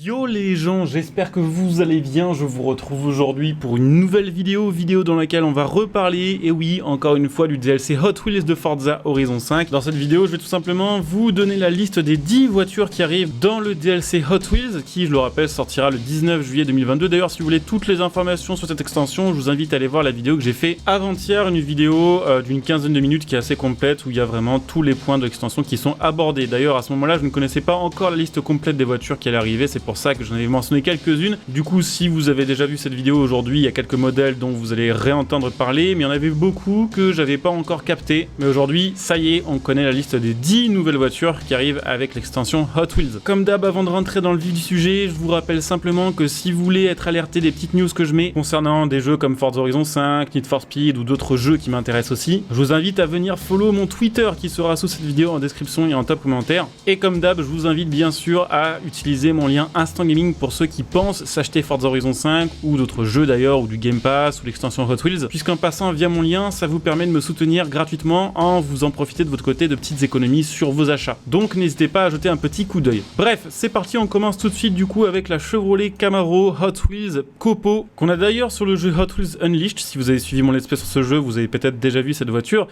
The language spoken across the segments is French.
Yo les gens, j'espère que vous allez bien, je vous retrouve aujourd'hui pour une nouvelle vidéo dans laquelle on va reparler, et oui, encore une fois, du DLC Hot Wheels de Forza Horizon 5. Dans cette vidéo, je vais tout simplement vous donner la liste des 10 voitures qui arrivent dans le DLC Hot Wheels, qui, je le rappelle, sortira le 19 juillet 2022. D'ailleurs, si vous voulez toutes les informations sur cette extension, je vous invite à aller voir la vidéo que j'ai fait avant-hier, une vidéo d'une quinzaine de minutes qui est assez complète, où il y a vraiment tous les points de l'extension qui sont abordés. D'ailleurs, à ce moment-là, je ne connaissais pas encore la liste complète des voitures qui allaient arriver, c'est pour ça que j'en avais mentionné quelques-unes. Du coup, si vous avez déjà vu cette vidéo aujourd'hui, il y a quelques modèles dont vous allez réentendre parler, mais il y en avait beaucoup que j'avais pas encore capté. Mais aujourd'hui, ça y est, on connaît la liste des 10 nouvelles voitures qui arrivent avec l'extension Hot Wheels. Comme d'hab, avant de rentrer dans le vif du sujet, je vous rappelle simplement que si vous voulez être alerté des petites news que je mets concernant des jeux comme Forza Horizon 5, Need for Speed ou d'autres jeux qui m'intéressent aussi, je vous invite à venir follow mon Twitter qui sera sous cette vidéo en description et en top commentaire. Et comme d'hab, je vous invite bien sûr à utiliser mon lien Instant Gaming pour ceux qui pensent s'acheter Forza Horizon 5 ou d'autres jeux d'ailleurs, ou du Game Pass ou l'extension Hot Wheels, puisqu'en passant via mon lien, ça vous permet de me soutenir gratuitement en vous en profiter de votre côté de petites économies sur vos achats. Donc n'hésitez pas à jeter un petit coup d'œil. Bref, c'est parti, on commence tout de suite du coup avec la Chevrolet Camaro Hot Wheels Copo, qu'on a d'ailleurs sur le jeu Hot Wheels Unleashed. Si vous avez suivi mon let's play sur ce jeu, vous avez peut-être déjà vu cette voiture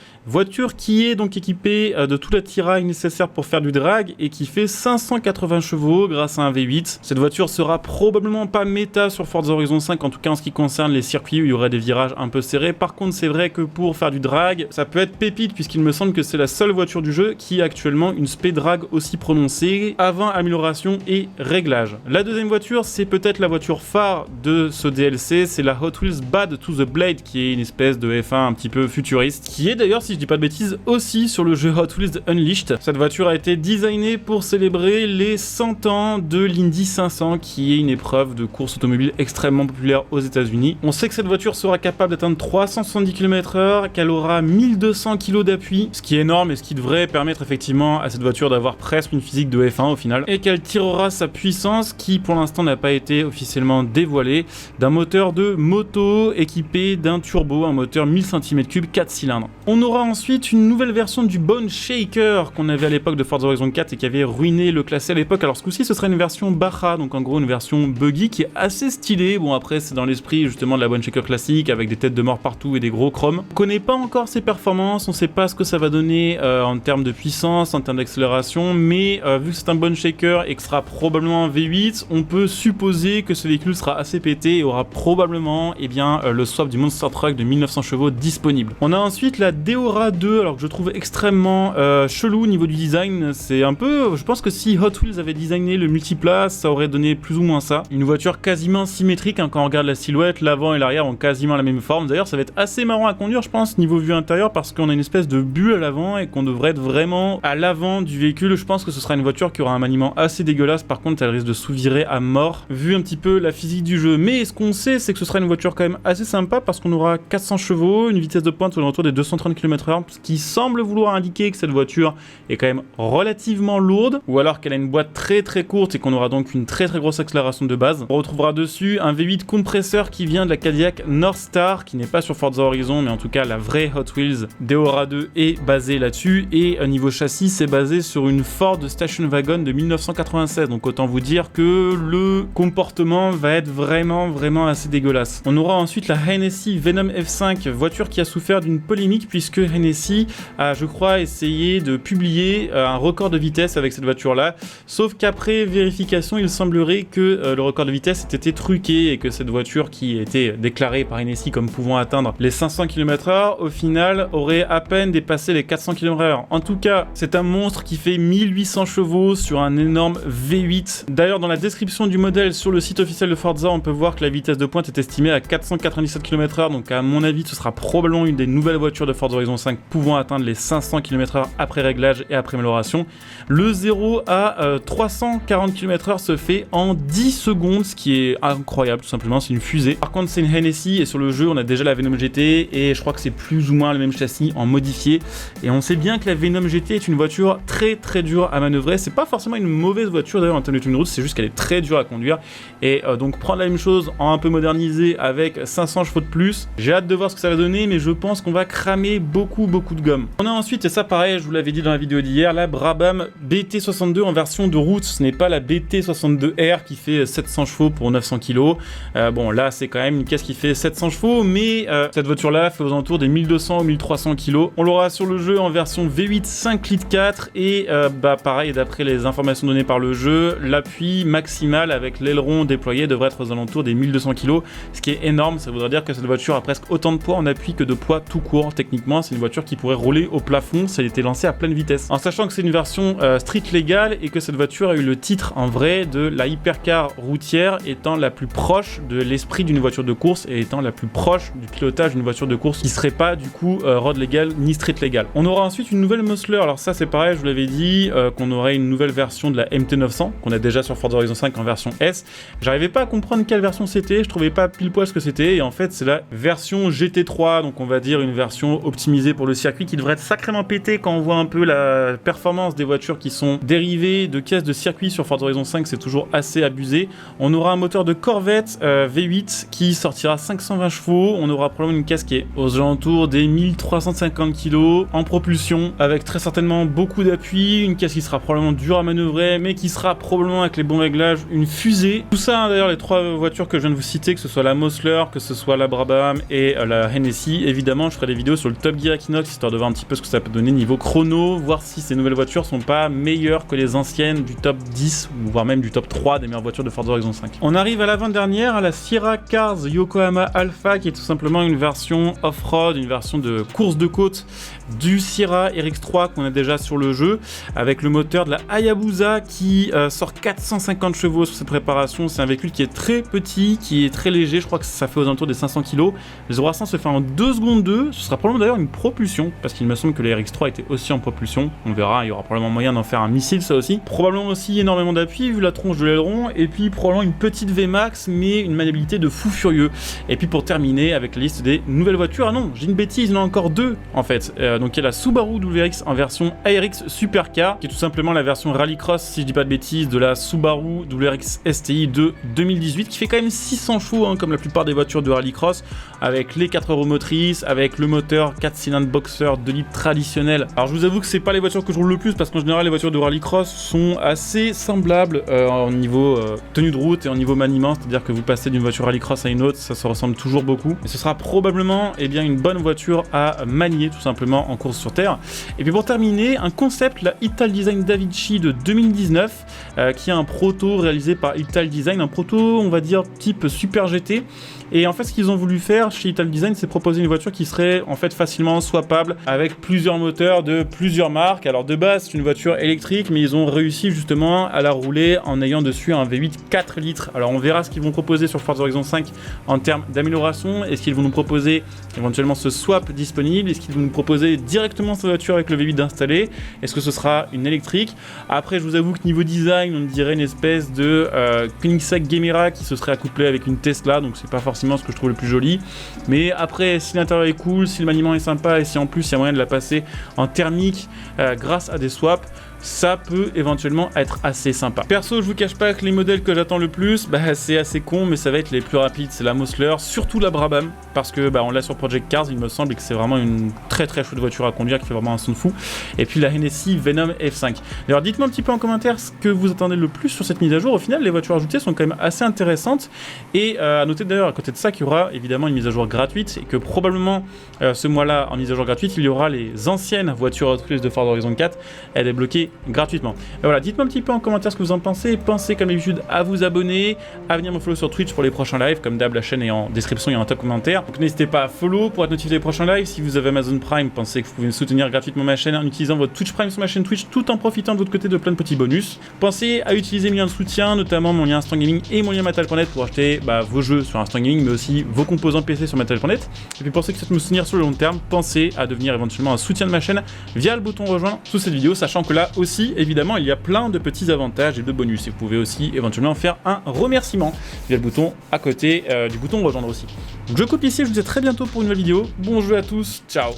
qui est donc équipée de tout l'attirail nécessaire pour faire du drag et qui fait 580 chevaux grâce à un V8. Cette voiture sera probablement pas méta sur Forza Horizon 5, en tout cas en ce qui concerne les circuits où il y aurait des virages un peu serrés. Par contre, c'est vrai que pour faire du drag, ça peut être pépite, puisqu'il me semble que c'est la seule voiture du jeu qui a actuellement une spé drag aussi prononcée, avant amélioration et réglage. La deuxième voiture, c'est peut-être la voiture phare de ce DLC, c'est la Hot Wheels Bad to the Blade, qui est une espèce de F1 un petit peu futuriste, qui est d'ailleurs, si je dis pas de bêtises, aussi sur le jeu Hot Wheels Unleashed. Cette voiture a été designée pour célébrer les 100 ans de l'Indy 500, qui est une épreuve de course automobile extrêmement populaire aux États-Unis. On sait que cette voiture sera capable d'atteindre 370 km/h, qu'elle aura 1200 kg d'appui, ce qui est énorme et ce qui devrait permettre effectivement à cette voiture d'avoir presque une physique de F1 au final, et qu'elle tirera sa puissance, qui pour l'instant n'a pas été officiellement dévoilée, d'un moteur de moto équipé d'un turbo, un moteur 1000 cm3 4 cylindres. On aura ensuite une nouvelle version du Bone Shaker qu'on avait à l'époque de Forza Horizon 4 et qui avait ruiné le classé à l'époque. Alors ce coup-ci, ce sera une version Baja, donc en gros une version buggy qui est assez stylée. Bon, après c'est dans l'esprit justement de la Bone Shaker classique avec des têtes de mort partout et des gros chromes. On connaît pas encore ses performances, on sait pas ce que ça va donner en termes de puissance, en termes d'accélération, mais vu que c'est un Bone Shaker et que ce sera probablement un V8, on peut supposer que ce véhicule sera assez pété et aura probablement le swap du Monster Truck de 1900 chevaux disponible. On a ensuite la Deora 2, alors que je trouve extrêmement chelou au niveau du design. C'est un peu, je pense que si Hot Wheels avait designé le multiplace, ça aurait donné plus ou moins ça. Une voiture quasiment symétrique, hein, quand on regarde la silhouette, l'avant et l'arrière ont quasiment la même forme. D'ailleurs, ça va être assez marrant à conduire, je pense, niveau vue intérieure, parce qu'on a une espèce de bulle à l'avant et qu'on devrait être vraiment à l'avant du véhicule. Je pense que ce sera une voiture qui aura un maniement assez dégueulasse. Par contre, elle risque de sous-virer à mort, vu un petit peu la physique du jeu. Mais ce qu'on sait, c'est que ce sera une voiture quand même assez sympa, parce qu'on aura 400 chevaux, une vitesse de pointe autour des 230 km/h, ce qui semble vouloir indiquer que cette voiture est quand même relativement lourde, ou alors qu'elle a une boîte très très courte et qu'on aura donc une très très grosse accélération de base. On retrouvera dessus un V8 compresseur qui vient de la Cadillac Northstar, qui n'est pas sur Forza Horizon, mais en tout cas la vraie Hot Wheels Deora 2 est basée là-dessus, et niveau châssis, c'est basé sur une Ford Station Wagon de 1996, donc autant vous dire que le comportement va être vraiment assez dégueulasse. On aura ensuite la Hennessy Venom F5, voiture qui a souffert d'une polémique puisque Hennessy a, je crois, essayé de publier un record de vitesse avec cette voiture-là, sauf qu'après vérification, il semblerait que le record de vitesse ait été truqué et que cette voiture, qui était déclarée par Hennessy comme pouvant atteindre les 500 km/h, au final aurait à peine dépassé les 400 km/h. En tout cas, c'est un monstre qui fait 1800 chevaux sur un énorme V8. D'ailleurs, dans la description du modèle sur le site officiel de Forza, on peut voir que la vitesse de pointe est estimée à 497 km/h, donc à mon avis, ce sera probablement une des nouvelles voitures de Forza Horizon 5 pouvant atteindre les 500 km/h après réglage et après amélioration. Le 0 à 340 km/h se fait en 10 secondes, ce qui est incroyable, tout simplement, c'est une fusée. Par contre, c'est une Hennessy et sur le jeu, on a déjà la Venom GT et je crois que c'est plus ou moins le même châssis en modifié. Et on sait bien que la Venom GT est une voiture très dure à manœuvrer. C'est pas forcément une mauvaise voiture d'ailleurs en termes de tenue de route, c'est juste qu'elle est très dure à conduire. Et donc prendre la même chose en un peu modernisé avec 500 chevaux de plus, j'ai hâte de voir ce que ça va donner, mais je pense qu'on va cramer beaucoup de gomme. On a ensuite, et ça pareil, je vous l'avais dit dans la vidéo d'hier, la Brabham BT62 en version de route. Ce n'est pas la BT62 62R qui fait 700 chevaux pour 900 kg. Bon, là, c'est quand même une caisse qui fait 700 chevaux, mais cette voiture-là fait aux alentours des 1200 ou 1300 kg. On l'aura sur le jeu en version V8 5 litres 4 et pareil, d'après les informations données par le jeu, l'appui maximal avec l'aileron déployé devrait être aux alentours des 1200 kg, ce qui est énorme. Ça voudrait dire que cette voiture a presque autant de poids en appui que de poids tout court. Techniquement, c'est une voiture qui pourrait rouler au plafond si elle était lancée à pleine vitesse. En sachant que c'est une version street légale et que cette voiture a eu le titre en vrai de la hypercar routière, étant la plus proche de l'esprit d'une voiture de course et étant la plus proche du pilotage d'une voiture de course qui serait pas du coup road légal ni street légal. On aura ensuite une nouvelle muscler. Alors ça c'est pareil, je vous l'avais dit, qu'on aurait une nouvelle version de la MT900 qu'on a déjà sur Forza Horizon 5 en version S. J'arrivais pas à comprendre quelle version c'était, je trouvais pas pile poil ce que c'était, et en fait c'est la version GT3, donc on va dire une version optimisée pour le circuit qui devrait être sacrément pétée quand on voit un peu la performance des voitures qui sont dérivées de caisses de circuit sur Forza Horizon 5, c'est toujours assez abusé. On aura un moteur de Corvette V8 qui sortira 520 chevaux, on aura probablement une caisse qui est aux alentours des 1350 kg en propulsion, avec très certainement beaucoup d'appui, une caisse qui sera probablement dure à manœuvrer, mais qui sera probablement avec les bons réglages une fusée. Tout ça, hein, d'ailleurs, les trois voitures que je viens de vous citer, que ce soit la Mosler, que ce soit la Brabham et la Hennessy, évidemment je ferai des vidéos sur le Top Gear Equinox histoire de voir un petit peu ce que ça peut donner niveau chrono, voir si ces nouvelles voitures sont pas meilleures que les anciennes du top 10 ou voire même du top 3 des meilleures voitures de Forza Horizon 5. On arrive à l'avant-dernière, à la Sierra Cars Yokohama Alpha, qui est tout simplement une version off-road, une version de course de côte du Sierra RX3 qu'on a déjà sur le jeu, avec le moteur de la Hayabusa qui sort 450 chevaux sur cette préparation. C'est un véhicule qui est très petit, qui est très léger, je crois que ça fait aux alentours des 500 kg. Les 0-100 se fait en 2 secondes 2, ce sera probablement d'ailleurs une propulsion, parce qu'il me semble que les RX3 étaient aussi en propulsion, on verra, il y aura probablement moyen d'en faire un missile ça aussi. Probablement aussi énormément d'appui vu la tronche de l'aileron, et puis probablement une petite VMAX, mais une maniabilité de fou furieux. Et puis pour terminer avec la liste des nouvelles voitures, ah non, j'ai une bêtise, il y en a encore deux en fait. Donc il y a la Subaru WRX en version ARX Supercar, qui est tout simplement la version Rallycross, si je dis pas de bêtises, de la Subaru WRX STI de 2018, qui fait quand même 600 chevaux, hein, comme la plupart des voitures de Rallycross, avec les 4 roues motrices, avec le moteur 4 cylindres boxer 2 litres traditionnel. Alors je vous avoue que c'est pas les voitures que je roule le plus, parce qu'en général les voitures de Rallycross sont assez semblables en niveau tenue de route et en niveau maniement, c'est-à-dire que vous passez d'une voiture Rallycross à une autre, ça se ressemble toujours beaucoup. Et ce sera probablement une bonne voiture à manier tout simplement en course sur terre. Et puis pour terminer, un concept, la Italdesign Davichi de 2019, qui est un proto réalisé par Italdesign, un proto on va dire type Super GT. Et en fait ce qu'ils ont voulu faire chez Italdesign, c'est proposer une voiture qui serait en fait facilement swappable avec plusieurs moteurs de plusieurs marques. Alors de base c'est une voiture électrique, mais ils ont réussi justement à la rouler en ayant dessus un V8 4 litres. Alors on verra ce qu'ils vont proposer sur Forza Horizon 5 en termes d'amélioration. Est-ce qu'ils vont nous proposer éventuellement ce swap disponible? Est-ce qu'ils vont nous proposer directement cette voiture avec le V8 installé? Est-ce que ce sera une électrique? Après je vous avoue que niveau design on dirait une espèce de Koenigsegg Gemera qui se serait accouplé avec une Tesla, donc c'est pas forcément ce que je trouve le plus joli. Mais après, si l'intérieur est cool, si le maniement est sympa et si en plus il y a moyen de la passer en thermique grâce à des swaps, ça peut éventuellement être assez sympa. Perso, je vous cache pas que les modèles que j'attends le plus, c'est assez con, mais ça va être les plus rapides. C'est la Mosler, surtout la Brabham, parce que on l'a sur Project Cars, il me semble, et que c'est vraiment une très très chouette voiture à conduire, qui fait vraiment un son de fou. Et puis la Hennessy Venom F5. D'ailleurs, dites-moi un petit peu en commentaire ce que vous attendez le plus sur cette mise à jour. Au final, les voitures ajoutées sont quand même assez intéressantes. Et à noter d'ailleurs, à côté de ça, qu'il y aura évidemment une mise à jour gratuite, et que probablement ce mois-là, en mise à jour gratuite, il y aura les anciennes voitures Hot Wheels de Forza Horizon 4 à débloquer gratuitement. Et voilà, dites-moi un petit peu en commentaire ce que vous en pensez. Pensez comme d'habitude à vous abonner, à venir me follow sur Twitch pour les prochains lives. Comme d'hab, la chaîne est en description, il y a un top commentaire. Donc n'hésitez pas à follow pour être notifié des prochains lives. Si vous avez Amazon Prime, pensez que vous pouvez me soutenir gratuitement ma chaîne en utilisant votre Twitch Prime sur ma chaîne Twitch, tout en profitant de votre côté de plein de petits bonus. Pensez à utiliser mes liens de soutien, notamment mon lien Instant Gaming et mon lien Mattel.net pour acheter vos jeux sur Instant Gaming, mais aussi vos composants PC sur Mattel.net. Et puis pensez que c'est me soutenir sur le long terme, pensez à devenir éventuellement un soutien de ma chaîne via le bouton rejoindre sous cette vidéo, sachant que là aussi évidemment il y a plein de petits avantages et de bonus, et vous pouvez aussi éventuellement faire un remerciement via le bouton à côté du bouton rejoindre aussi. Donc je coupe ici, je vous dis à très bientôt pour une nouvelle vidéo. Bon jeu à tous, ciao.